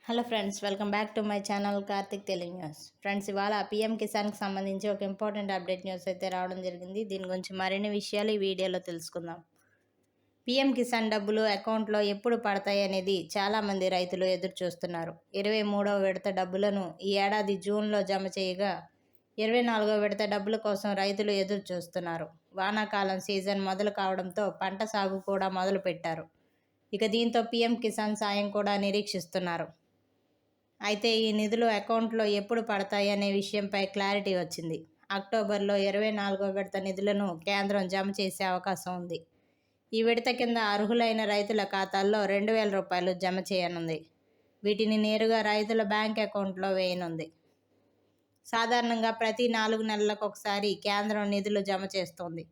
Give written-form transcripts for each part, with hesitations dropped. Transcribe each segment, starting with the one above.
Hello friends, welcome back to my channel Karthik Telugu news. Friends, ఇవాళ PM కిసాన్కి సంబంధించి ఒక important update news అయితే రావడం జరిగింది. దీని గురించి మరిన్ని విషయాలు ఈ వీడియోలో తెలుసుకుందాం. పీఎం కిసాన్ డబ్బులు అకౌంట్లో ఎప్పుడు పడతాయి అనేది చాలామంది రైతులు ఎదురు చూస్తున్నారు. 23వ విడత డబ్బులను ఈ ఏడాది జూన్లో జమ చేయగా 24వ విడత డబ్బుల కోసం రైతులు ఎదురు చూస్తున్నారు. వానాకాలం సీజన్ మొదలు కావడంతో పంట సాగు కూడా మొదలు పెట్టారు. ఇక దీంతో పీఎం కిసాన్ సాయం కూడా నిరీక్షిస్తున్నారు. అయితే ఈ నిధులు అకౌంట్లో ఎప్పుడు పడతాయి అనే విషయంపై క్లారిటీ వచ్చింది. అక్టోబర్లో 24వ విడత నిధులను కేంద్రం జమ చేసే అవకాశం ఉంది. ఈ విడత కింద అర్హులైన రైతుల ఖాతాల్లో 2,000 రూపాయలు జమ చేయనుంది. వీటిని నేరుగా రైతుల బ్యాంక్ అకౌంట్లో వేయనుంది. సాధారణంగా ప్రతి 4 నెలలకు ఒకసారి కేంద్రం నిధులు జమ చేస్తోంది.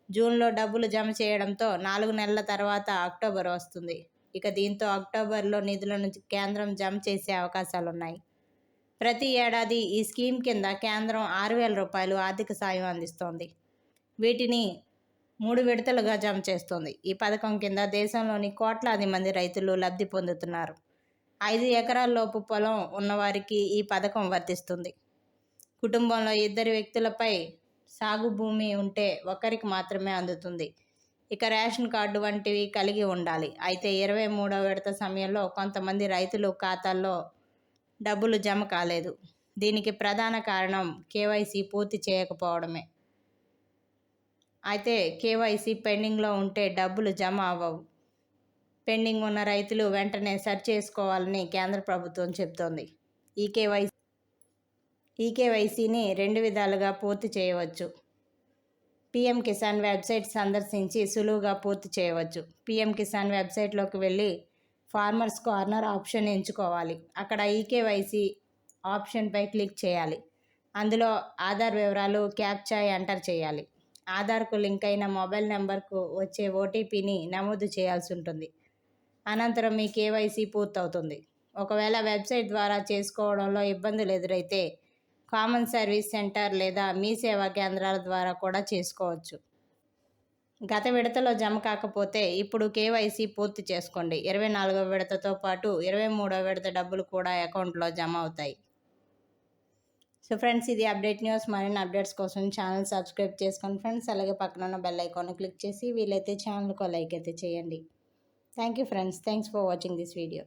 జూన్లో డబ్బులు జమ చేయడంతో 4 నెలల తర్వాత అక్టోబర్ వస్తుంది. ఇక దీంతో అక్టోబర్లో నిధులను కేంద్రం జమ చేసే అవకాశాలున్నాయి. ప్రతి ఏడాది ఈ స్కీమ్ కింద కేంద్రం 6,000 రూపాయలు ఆర్థిక సాయం అందిస్తోంది. వీటిని 3 విడతలుగా జమ చేస్తోంది. ఈ పథకం కింద దేశంలోని కోట్లాది మంది రైతులు లబ్ధి పొందుతున్నారు. 5 ఎకరాల్లోపు పొలం ఉన్నవారికి ఈ పథకం వర్తిస్తుంది. కుటుంబంలో 2 వ్యక్తులపై సాగు భూమి ఉంటే ఒకరికి మాత్రమే అందుతుంది. ఇక రేషన్ కార్డు వంటివి కలిగి ఉండాలి. అయితే 23వ విడత సమయంలో కొంతమంది రైతులు ఖాతాల్లో డబ్బులు జమ కాలేదు. దీనికి ప్రధాన కారణం కేవైసీ పూర్తి చేయకపోవడమే. అయితే కేవైసీ పెండింగ్లో ఉంటే డబ్బులు జమ అవ్వవు. పెండింగ్ ఉన్న రైతులు వెంటనే సరి చేసుకోవాలని కేంద్ర ప్రభుత్వం చెబుతోంది. ఈకేవైసీని 2 విధాలుగా పూర్తి చేయవచ్చు. పీఎం కిసాన్ వెబ్సైట్ సందర్శించి సులువుగా పూర్తి చేయవచ్చు. పీఎం కిసాన్ వెబ్సైట్లోకి వెళ్ళి ఫార్మర్స్ కార్నర్ ఆప్షన్ ఎంచుకోవాలి. అక్కడ ఈకేవైసీ ఆప్షన్పై క్లిక్ చేయాలి. అందులో ఆధార్ వివరాలు, క్యాప్చా ఎంటర్ చేయాలి. ఆధార్కు లింక్ అయిన మొబైల్ నెంబర్కు వచ్చే ఓటీపీని నమోదు చేయాల్సి ఉంటుంది. అనంతరం మీ కేవైసీ పూర్తవుతుంది. ఒకవేళ వెబ్సైట్ ద్వారా చేసుకోవడంలో ఇబ్బందులు ఎదురైతే కామన్ సర్వీస్ సెంటర్ లేదా మీ సేవా కేంద్రాల ద్వారా కూడా చేసుకోవచ్చు. గత విడతలో జమ కాకపోతే ఇప్పుడు కేవైసీ పూర్తి చేసుకోండి. 24వ విడతతో పాటు 23వ విడత డబ్బులు కూడా అకౌంట్లో జమ అవుతాయి. సో ఫ్రెండ్స్, ఇది అప్డేట్ న్యూస్. మరిన్ని అప్డేట్స్ కోసం ఛానల్ సబ్స్క్రైబ్ చేసుకోండి ఫ్రెండ్స్. అలాగే పక్కన ఉన్న బెల్ ఐకాన్ క్లిక్ చేసి వీలైతే ఛానల్కు లైక్ అయితే చేయండి. Thank you friends. Thanks for watching this video.